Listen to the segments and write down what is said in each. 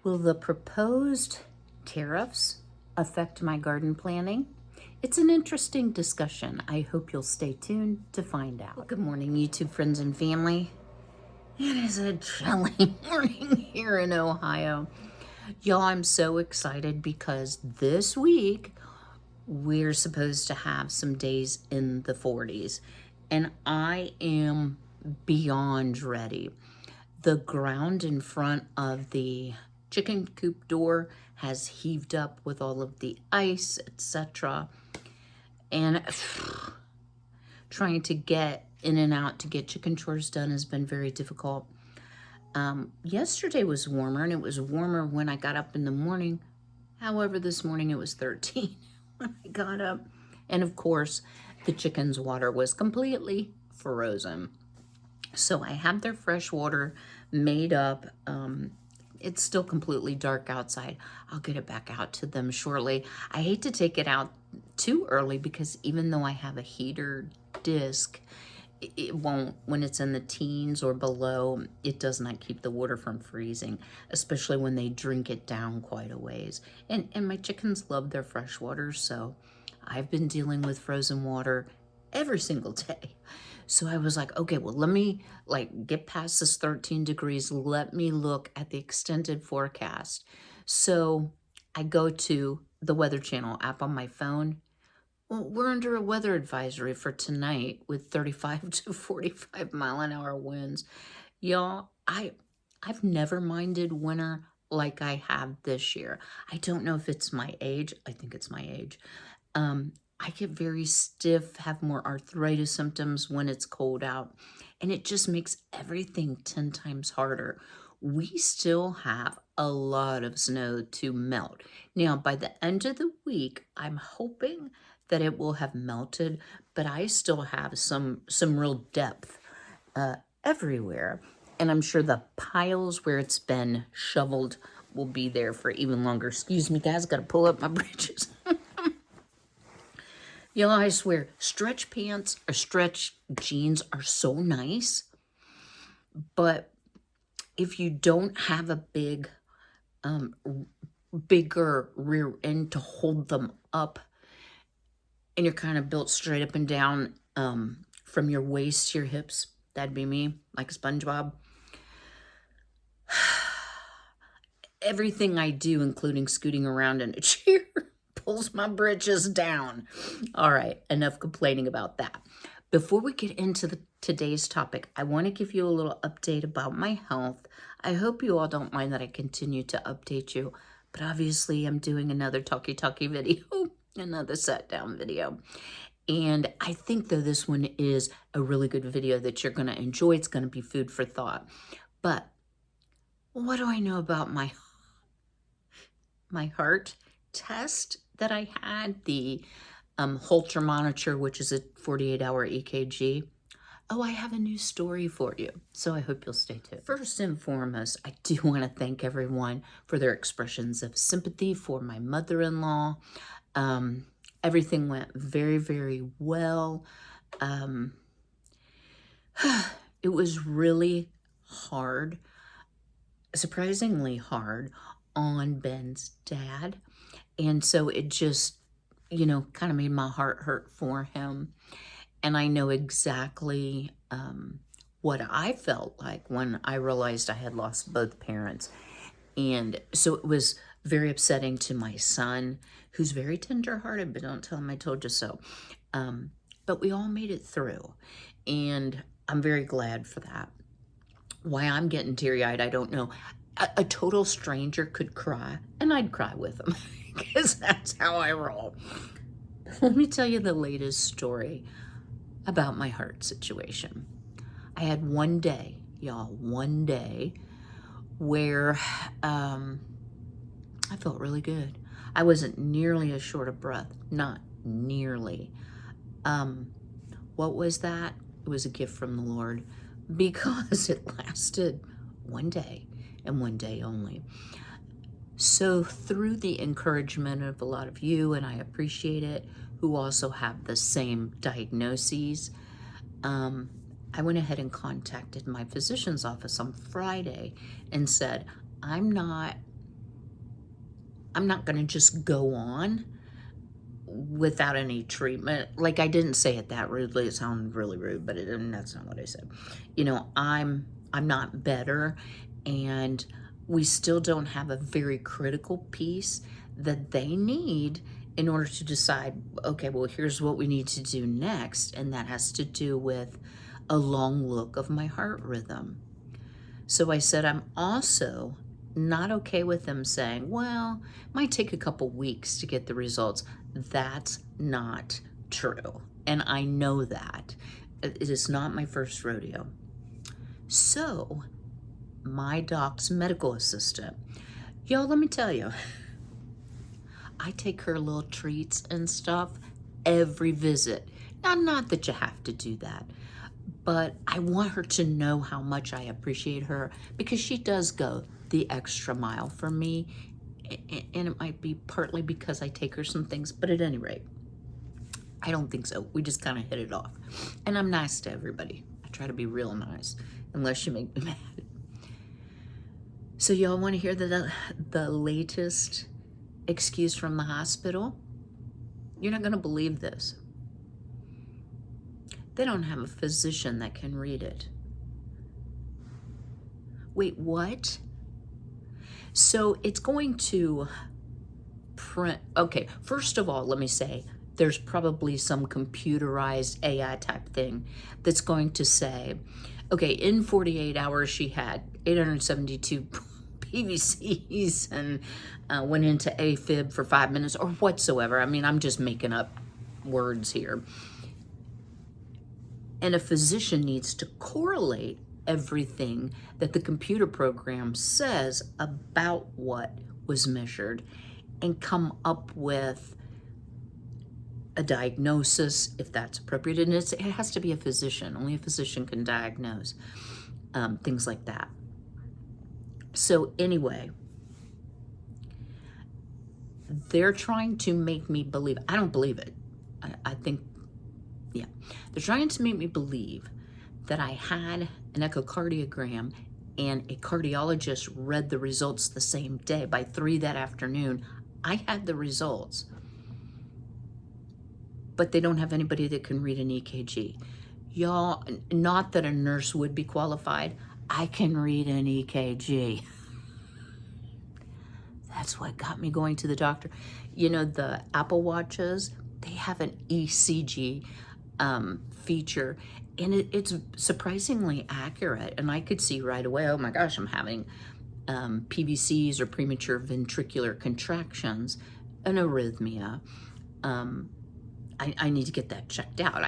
Will the proposed tariffs affect my garden planning? It's an interesting discussion. I hope you'll stay tuned to find out. Well, good morning, YouTube friends and family. It is a chilly morning here in Ohio. Y'all, I'm so excited because this week we're supposed to have some days in the 40s, and I am beyond ready. The ground in front of the chicken coop door has heaved up with all of the ice, etc. And trying to get in and out to get chicken chores done has been very difficult. Yesterday was warmer, and it was warmer when I got up in the morning. However, this morning it was 13 when I got up. And of course, the chicken's water was completely frozen. So I have their fresh water made up. It's still completely dark outside. I'll get it back out to them shortly. I hate to take it out too early because even though I have a heater disc, it won't, when it's in the teens or below, it does not keep the water from freezing, especially when they drink it down quite a ways. And my chickens love their fresh water, so I've been dealing with frozen water every single day. So I was like, okay, well, let me get past this 13 degrees. Let me look at the extended forecast. So I go to the Weather Channel app on my phone. Well, we're under a weather advisory for tonight with 35 to 45 mile an hour winds. Y'all, I've never minded winter like I have this year. I don't know if it's my age. I think it's my age. I get very stiff, have more arthritis symptoms when it's cold out, and it just makes everything 10 times harder. We still have a lot of snow to melt. Now, by the end of the week, I'm hoping that it will have melted, but I still have some real depth everywhere. And I'm sure the piles where it's been shoveled will be there for even longer. Excuse me, guys, got to pull up my britches. You know, I swear, stretch pants or stretch jeans are so nice, but if you don't have a bigger rear end to hold them up, and you're kind of built straight up and down from your waist to your hips, that'd be me, like SpongeBob. Everything I do, including scooting around in a chair, pulls my britches down. All right, enough complaining about that. Before we get into today's topic, I want to give you a little update about my health. I hope you all don't mind that I continue to update you, but obviously I'm doing another talkie video, another set down video. And I think though this one is a really good video that you're going to enjoy. It's going to be food for thought. But what do I know about my heart test that I had, the Holter monitor, which is a 48-hour EKG. Oh, I have a new story for you, so I hope you'll stay tuned. First and foremost, I do want to thank everyone for their expressions of sympathy for my mother-in-law. Everything went very, very well. It was really hard, surprisingly hard on Ben's dad. And so it just, kind of made my heart hurt for him. And I know exactly what I felt like when I realized I had lost both parents. And so it was very upsetting to my son, who's very tenderhearted, but don't tell him I told you so. But we all made it through. And I'm very glad for that. Why I'm getting teary-eyed, I don't know. A total stranger could cry, and I'd cry with them because that's how I roll. Let me tell you the latest story about my heart situation. I had one day, y'all, where I felt really good. I wasn't nearly as short of breath, not nearly. What was that? It was a gift from the Lord because it lasted one day. And one day only. So through the encouragement of a lot of you, and I appreciate it, who also have the same diagnoses, I went ahead and contacted my physician's office on Friday and said, I'm not I'm not going to just go on without any treatment. Like, I didn't say it that rudely. It sounded really rude, but that's not what I said. You know, I'm not better, and we still don't have a very critical piece that they need in order to decide, okay, well, here's what we need to do next, and that has to do with a long look of my heart rhythm. So I said, I'm also not okay with them saying, well, it might take a couple weeks to get the results. That's not true. And I know that. It is not my first rodeo. So my doc's medical assistant, y'all, let me tell you, I take her little treats and stuff every visit. Now, not that you have to do that, but I want her to know how much I appreciate her, because she does go the extra mile for me. And it might be partly because I take her some things, but at any rate, I don't think so. We just kind of hit it off. And I'm nice to everybody. I try to be real nice, unless you make me mad. So y'all want to hear the latest excuse from the hospital? You're not going to believe this. They don't have a physician that can read it. Wait, what? So it's going to print. Okay, first of all, let me say, there's probably some computerized AI type thing that's going to say, okay, in 48 hours, she had 872 PVCs and went into AFib for 5 minutes or whatsoever. I mean, I'm just making up words here. And a physician needs to correlate everything that the computer program says about what was measured and come up with a diagnosis, if that's appropriate. And it has to be a physician. Only a physician can diagnose things like that. So anyway, they're trying to make me believe. I don't believe it. I think, yeah. They're trying to make me believe that I had an echocardiogram and a cardiologist read the results the same day. By 3 that afternoon, I had the results. But they don't have anybody that can read an EKG. Y'all, not that a nurse would be qualified. I can read an EKG. That's what got me going to the doctor. You know, the Apple Watches, they have an ECG feature, and it's surprisingly accurate. And I could see right away, oh my gosh, I'm having PVCs or premature ventricular contractions, an arrhythmia. I need to get that checked out.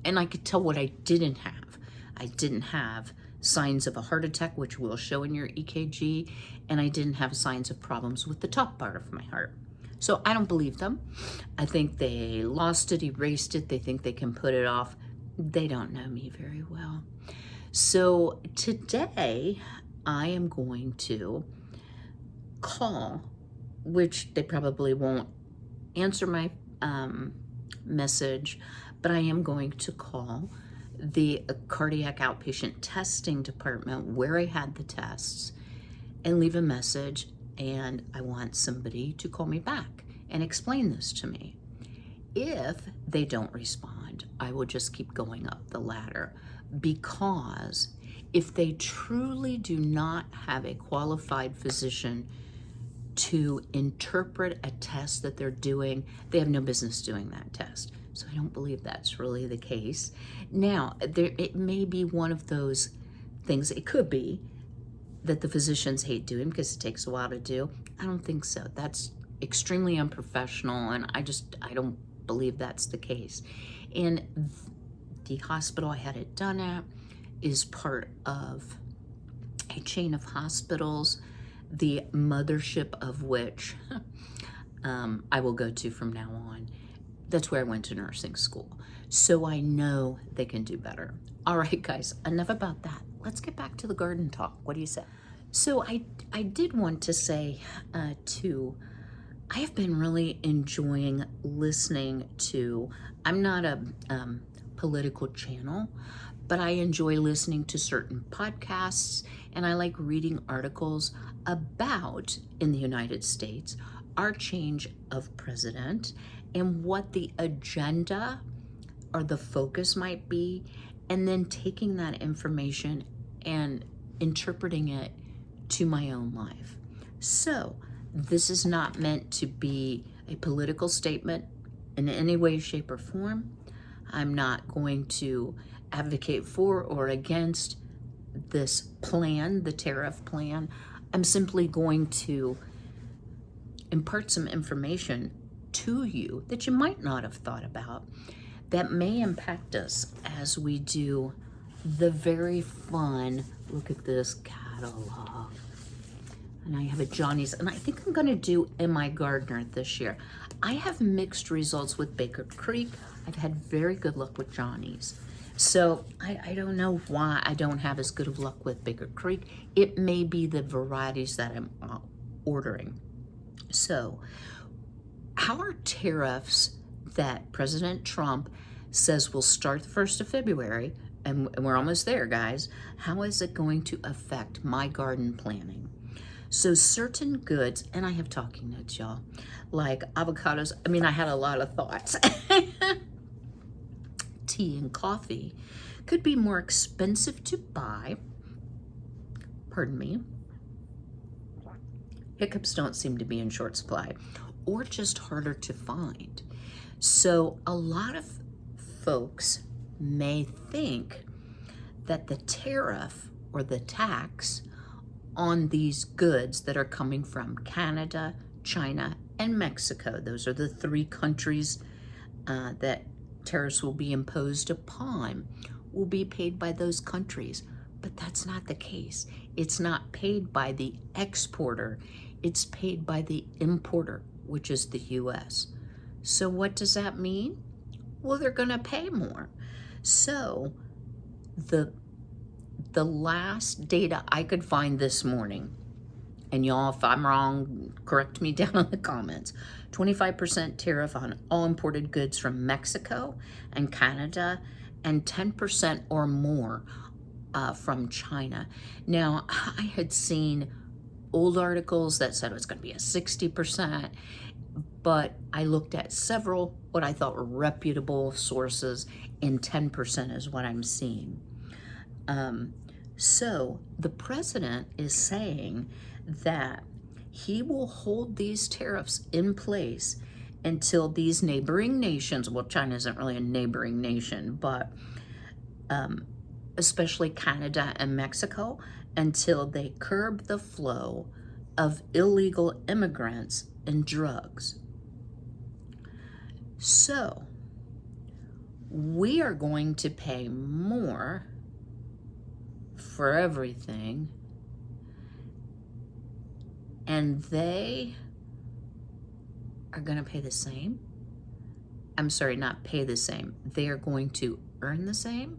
And I could tell what I didn't have. I didn't have signs of a heart attack, which will show in your EKG, and I didn't have signs of problems with the top part of my heart. So I don't believe them. I think they lost it, erased it. They think they can put it off. They don't know me very well. So today I am going to call, which they probably won't answer my message, but I am going to call the cardiac outpatient testing department where I had the tests and leave a message, and I want somebody to call me back and explain this to me. If they don't respond, I will just keep going up the ladder, because if they truly do not have a qualified physician to interpret a test that they're doing, they have no business doing that test. So I don't believe that's really the case. Now, it may be one of those things, it could be, that the physicians hate doing because it takes a while to do. I don't think so. That's extremely unprofessional, and I don't believe that's the case. And the hospital I had it done at is part of a chain of hospitals, the mothership of which I will go to from now on. That's where I went to nursing school. So I know they can do better. All right, guys, enough about that. Let's get back to the garden talk. What do you say? So I did want to say, too, I have been really enjoying listening to, I'm not a political channel, but I enjoy listening to certain podcasts, and I like reading articles about, in the United States, our change of president and what the agenda or the focus might be, and then taking that information and interpreting it to my own life. So this is not meant to be a political statement in any way, shape, or form. I'm not going to advocate for or against this plan, the tariff plan. I'm simply going to impart some information to you that you might not have thought about that may impact us as we do the very fun, look at this catalog. And I have a Johnny's, and I think I'm gonna do Am I Gardener this year. I have mixed results with Baker Creek. I've had very good luck with Johnny's. So I don't know why I don't have as good of luck with Baker Creek. It may be the varieties that I'm ordering. So how are tariffs that President Trump says will start the 1st of February, and we're almost there, guys, how is it going to affect my garden planning? So certain goods, and I have talking notes, y'all, like avocados. I mean, I had a lot of thoughts. Tea and coffee could be more expensive to buy. Pardon me. Hiccups don't seem to be in short supply, or just harder to find. So a lot of folks may think that the tariff or the tax on these goods that are coming from Canada, China, and Mexico, those are the 3 countries that tariffs will be imposed upon, will be paid by those countries. But that's not the case. It's not paid by the exporter. It's paid by the importer, which is the US. So what does that mean? Well, they're gonna pay more. So the last data I could find this morning, and y'all, if I'm wrong, correct me down in the comments, 25% tariff on all imported goods from Mexico and Canada, and 10% or more from China. Now, I had seen old articles that said it was going to be a 60%, but I looked at several what I thought were reputable sources, and 10% is what I'm seeing. So the president is saying that he will hold these tariffs in place until these neighboring nations, well, China isn't really a neighboring nation, but especially Canada and Mexico, until they curb the flow of illegal immigrants and drugs. So we are going to pay more for everything, and they are going to pay the same. I'm sorry, not pay the same. They are going to earn the same.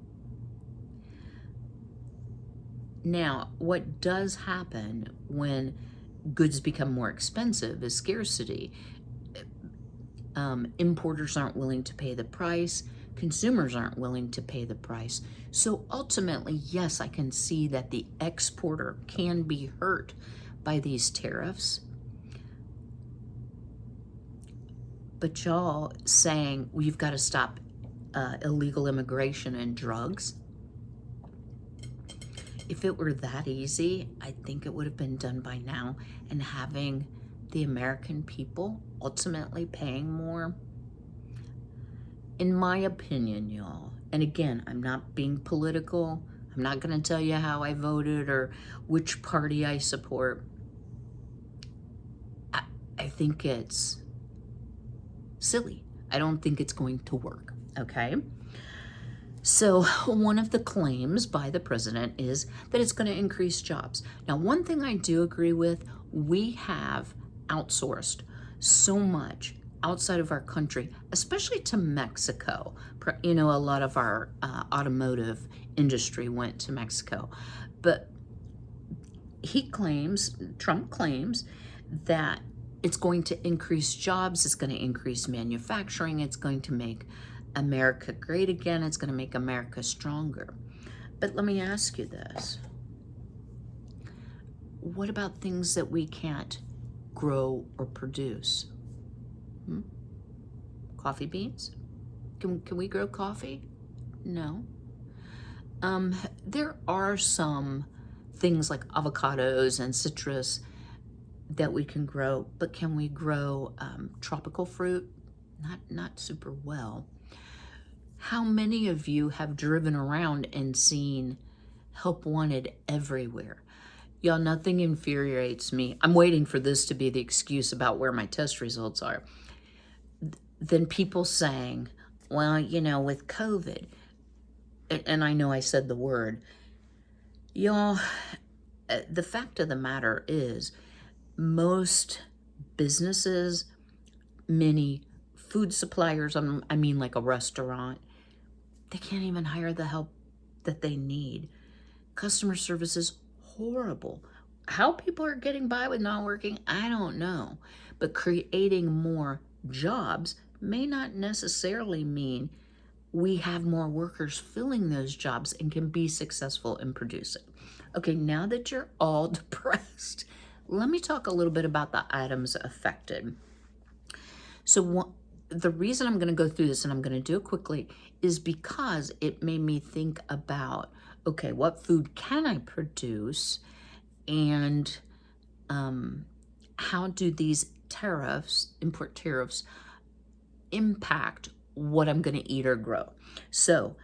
Now, what does happen when goods become more expensive is scarcity. Importers aren't willing to pay the price. Consumers aren't willing to pay the price. So ultimately, yes, I can see that the exporter can be hurt by these tariffs. But y'all saying we've got to stop illegal immigration and drugs. If it were that easy, I think it would have been done by now, and having the American people ultimately paying more. In my opinion, y'all, and again, I'm not being political. I'm not going to tell you how I voted or which party I support. I think it's silly. I don't think it's going to work, okay? So one of the claims by the president is that it's going to increase jobs. Now, one thing I do agree with, we have outsourced so much outside of our country, especially to Mexico. You know, a lot of our automotive industry went to Mexico. But Trump claims that it's going to increase jobs, it's going to increase manufacturing, it's going to make America great again, it's going to make America stronger. But let me ask you this. What about things that we can't grow or produce? Coffee beans? Can we grow coffee? No. There are some things like avocados and citrus that we can grow, but can we grow tropical fruit? Not super well. How many of you have driven around and seen help wanted everywhere? Y'all, nothing infuriates me. I'm waiting for this to be the excuse about where my test results are. Then people saying, well, you know, with COVID, and I know I said the word, y'all, the fact of the matter is most businesses, many food suppliers, I mean like a restaurant, they can't even hire the help that they need. Customer service is horrible. How people are getting by with not working, I don't know. But creating more jobs may not necessarily mean we have more workers filling those jobs and can be successful in producing. Okay, now that you're all depressed, let me talk a little bit about the items affected. So the reason I'm going to go through this, and I'm going to do it quickly, is because it made me think about, okay, what food can I produce, and how do these tariffs, import tariffs, impact what I'm going to eat or grow? So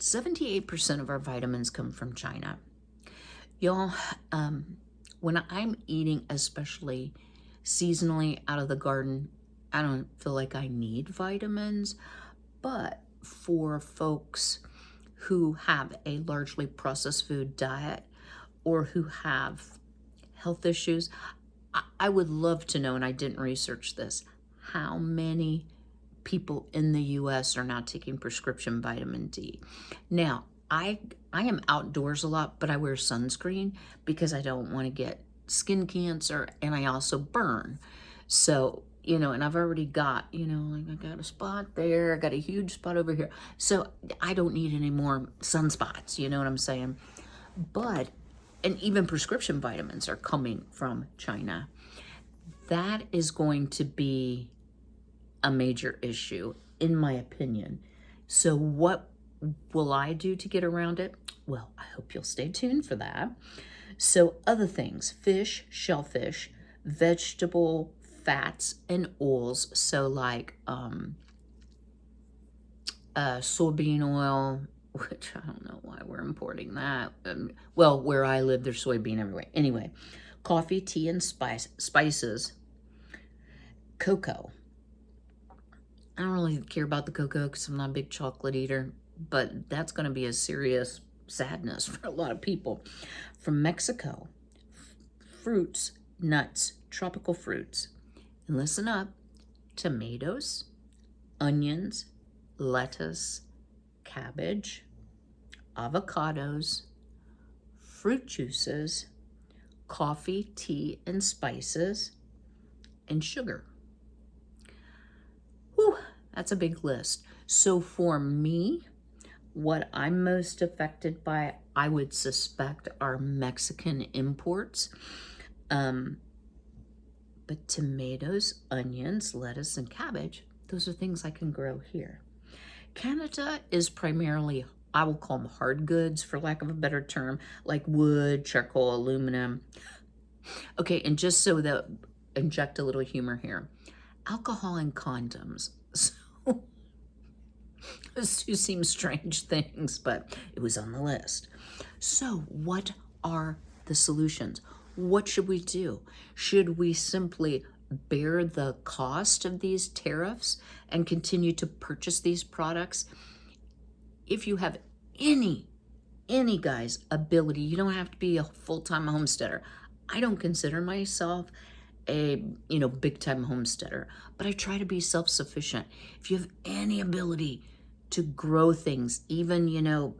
78% of our vitamins come from China. Y'all, when I'm eating, especially seasonally out of the garden, I don't feel like I need vitamins, but for folks who have a largely processed food diet or who have health issues, I would love to know, and I didn't research this, how many people in the US are not taking prescription vitamin D. Now, I am outdoors a lot, but I wear sunscreen because I don't want to get skin cancer, and I also burn. So, you know, and I've already got, you know, like I got a spot there, I got a huge spot over here. So I don't need any more sunspots, you know what I'm saying? But, and even prescription vitamins are coming from China. That is going to be a major issue, in my opinion. So what will I do to get around it? Well, I hope you'll stay tuned for that. So other things, fish, shellfish, vegetable fats and oils. So like soybean oil, which I don't know why we're importing that. Well, where I live, there's soybean everywhere. Anyway, coffee, tea, and spices. Cocoa. I don't really care about the cocoa because I'm not a big chocolate eater, but that's going to be a serious sadness for a lot of people. From Mexico, fruits, nuts, tropical fruits. And listen up, tomatoes, onions, lettuce, cabbage, avocados, fruit juices, coffee, tea, and spices, and sugar. Whew, that's a big list. So for me, what I'm most affected by, I would suspect, are Mexican imports. But tomatoes, onions, lettuce, and cabbage, those are things I can grow here. Canada is primarily, I will call them hard goods, for lack of a better term, like wood, charcoal, aluminum. Okay, and just so that, inject a little humor here, alcohol and condoms. So, those two seem strange things, but it was on the list. So what are the solutions? What should we do? Should we simply bear the cost of these tariffs and continue to purchase these products? If you have any guy's ability, you don't have to be a full-time homesteader. I don't consider myself a, you know, big-time homesteader, but I try to be self-sufficient. If you have any ability to grow things, even, you know,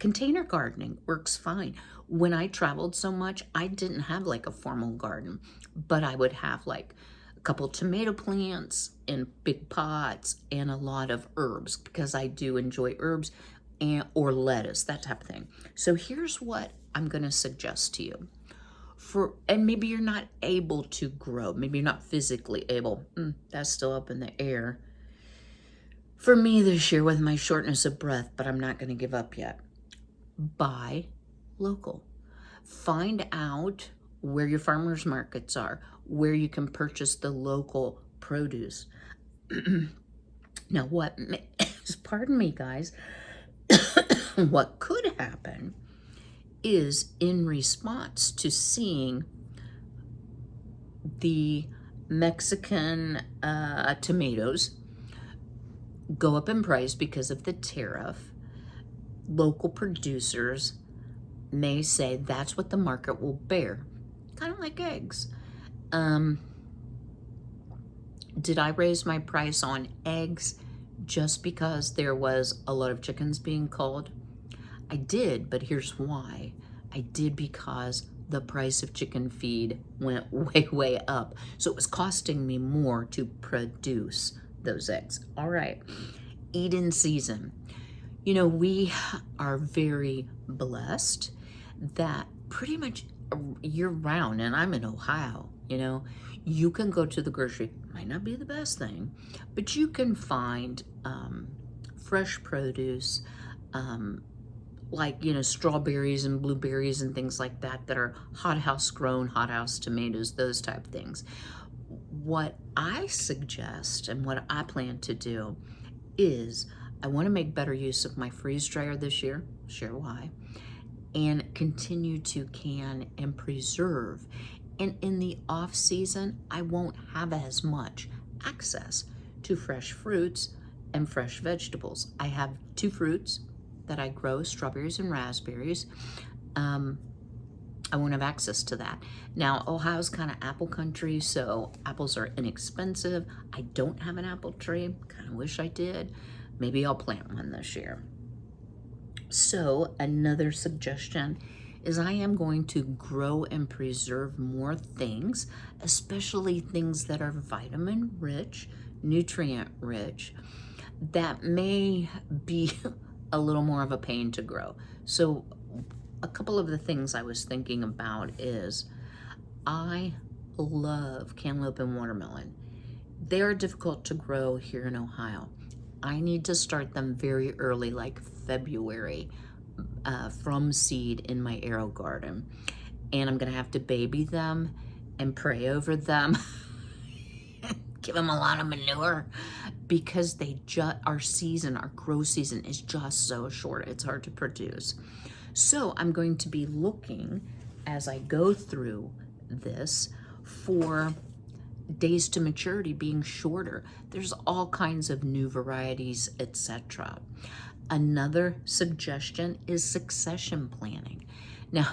container gardening works fine. When I traveled so much, I didn't have like a formal garden, but I would have like a couple tomato plants in big pots and a lot of herbs because I do enjoy herbs or lettuce, that type of thing. So here's what I'm going to suggest to you. and maybe you're not able to grow. Maybe you're not physically able. That's still up in the air for me this year with my shortness of breath, but I'm not going to give up yet. Buy local. Find out where your farmers markets are, where you can purchase the local produce. Now, pardon me, guys, what could happen is in response to seeing the Mexican tomatoes go up in price because of the tariff, local producers may say that's what the market will bear. Kind of like eggs. Did I raise my price on eggs just because there was a lot of chickens being culled? I did, but here's why. I did because the price of chicken feed went way up. So it was costing me more to produce those eggs. All right, eat in season. You know, we are very blessed that pretty much year round, and I'm in Ohio, you know, you can go to the grocery, might not be the best thing, but you can find fresh produce, like, you know, strawberries and blueberries and things like that are hothouse grown, hothouse tomatoes, those type of things. What I suggest and what I plan to do is I want to make better use of my freeze dryer this year, share why, and continue to can and preserve. And in the off season, I won't have as much access to fresh fruits and fresh vegetables. I have 2 fruits that I grow, strawberries and raspberries. I won't have access to that. Now, Ohio's kind of apple country, so apples are inexpensive. I don't have an apple tree, kind of wish I did. Maybe I'll plant one this year. So another suggestion is I am going to grow and preserve more things, especially things that are vitamin rich, nutrient rich, that may be a little more of a pain to grow. So a couple of the things I was thinking about is I love cantaloupe and watermelon. They are difficult to grow here in Ohio. I need to start them very early, like February, from seed in my arrow garden. And I'm gonna have to baby them and pray over them, give them a lot of manure, because our grow season is just so short. It's hard to produce. So I'm going to be looking as I go through this for days to maturity being shorter. There's all kinds of new varieties, etc. Another suggestion is succession planning. Now,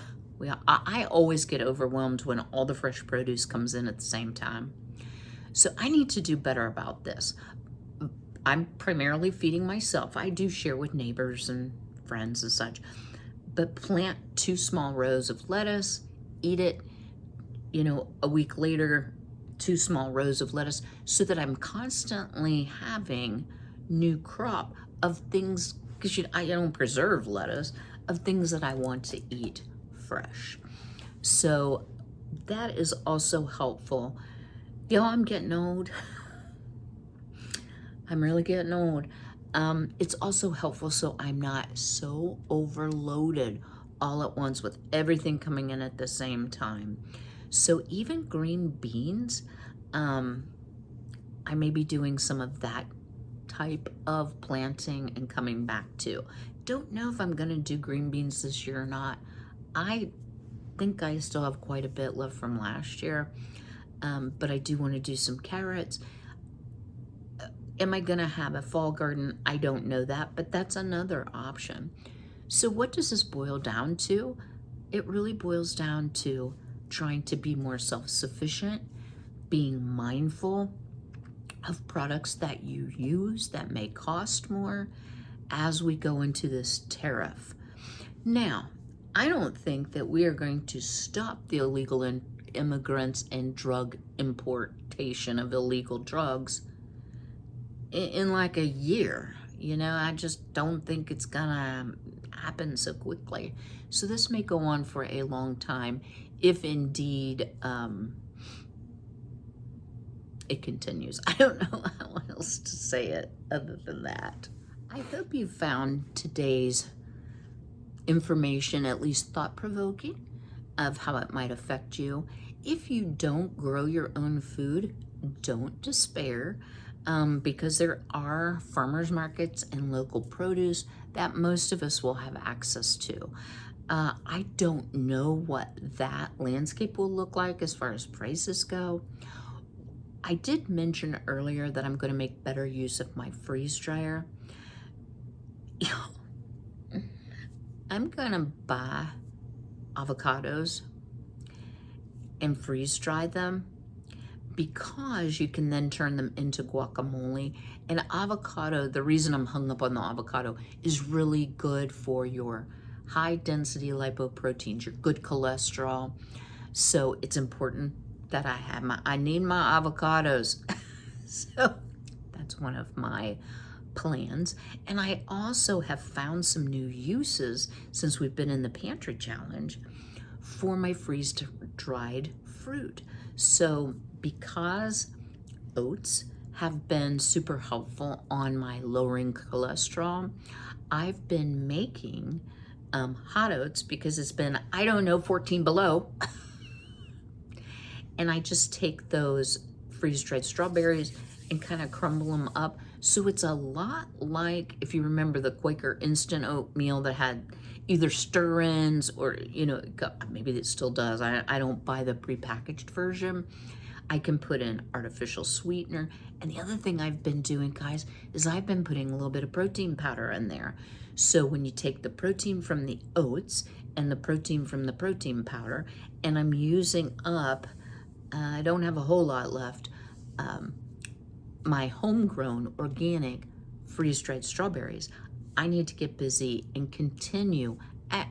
I always get overwhelmed when all the fresh produce comes in at the same time. So I need to do better about this. I'm primarily feeding myself. I do share with neighbors and friends and such, but plant 2 small rows of lettuce, eat it, you know, a week later, 2 small rows of lettuce, so that I'm constantly having new crop of things, because I don't preserve lettuce, of things that I want to eat fresh. So that is also helpful. Yo, I'm getting old. I'm really getting old. It's also helpful so I'm not so overloaded all at once with everything coming in at the same time. So even green beans, I may be doing some of that type of planting and coming back to. Don't know if I'm gonna do green beans this year or not. I think I still have quite a bit left from last year, but I do want to do some carrots. Am I gonna have a fall garden? I don't know that, but that's another option. So what does this boil down to? It really boils down to trying to be more self-sufficient, being mindful of products that you use that may cost more as we go into this tariff. Now, I don't think that we are going to stop the illegal immigrants and drug importation of illegal drugs in like a year. You know, I just don't think it's gonna happen so quickly. So this may go on for a long time. if indeed it continues. I don't know how else to say it other than that. I hope you found today's information at least thought-provoking of how it might affect you. If you don't grow your own food, don't despair, because there are farmers markets and local produce that most of us will have access to. I don't know what that landscape will look like as far as prices go. I did mention earlier that I'm going to make better use of my freeze dryer. I'm going to buy avocados and freeze dry them, because you can then turn them into guacamole. And avocado, the reason I'm hung up on the avocado, is really good for your high density lipoproteins, your good cholesterol. So it's important that I need my avocados. So that's one of my plans. And I also have found some new uses since we've been in the pantry challenge for my freeze-dried fruit. So because oats have been super helpful on my lowering cholesterol, I've been making hot oats because it's been, I don't know, 14 below. And I just take those freeze-dried strawberries and kind of crumble them up. So it's a lot like, if you remember the Quaker instant oatmeal that had either stir-ins or, you know, maybe it still does. I don't buy the prepackaged version. I can put in artificial sweetener. And the other thing I've been doing, guys, is I've been putting a little bit of protein powder in there. So when you take the protein from the oats and the protein from the protein powder, and I'm using up, I don't have a whole lot left, my homegrown organic freeze-dried strawberries, I need to get busy and continue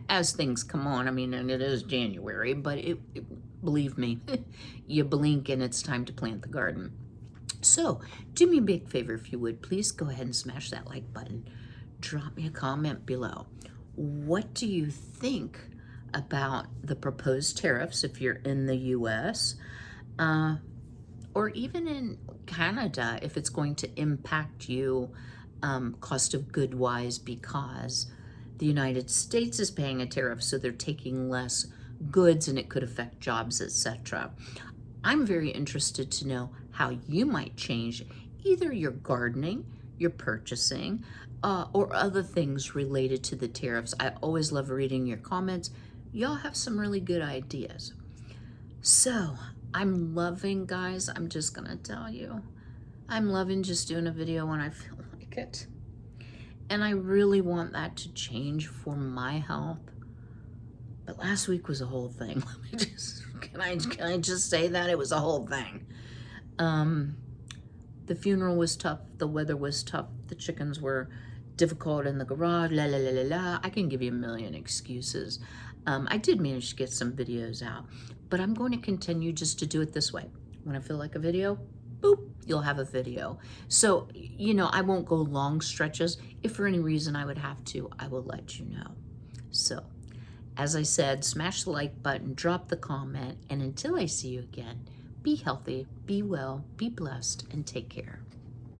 as things come on. I mean, and it is January, but believe me, you blink and it's time to plant the garden. So do me a big favor, if you would, please go ahead and smash that like button. Drop me a comment below. What do you think about the proposed tariffs if you're in the US? Or even in Canada, if it's going to impact you cost of good wise, because the United States is paying a tariff, so they're taking less goods and it could affect jobs, etc. I'm very interested to know how you might change either your gardening, your purchasing, or other things related to the tariffs. I always love reading your comments. Y'all have some really good ideas. So I'm loving, guys, I'm just gonna tell you, I'm loving just doing a video when I feel like it. And I really want that to change for my health. But last week was a whole thing. Let me just, can I just say that? It was a whole thing. The funeral was tough, the weather was tough, the chickens were difficult in the garage, la la la la la. I can give you a million excuses. I did manage to get some videos out, but I'm going to continue just to do it this way. When I feel like a video, boop, you'll have a video. So, you know, I won't go long stretches. If for any reason I would have to, I will let you know. So, as I said, smash the like button, drop the comment, and until I see you again, be healthy, be well, be blessed, and take care.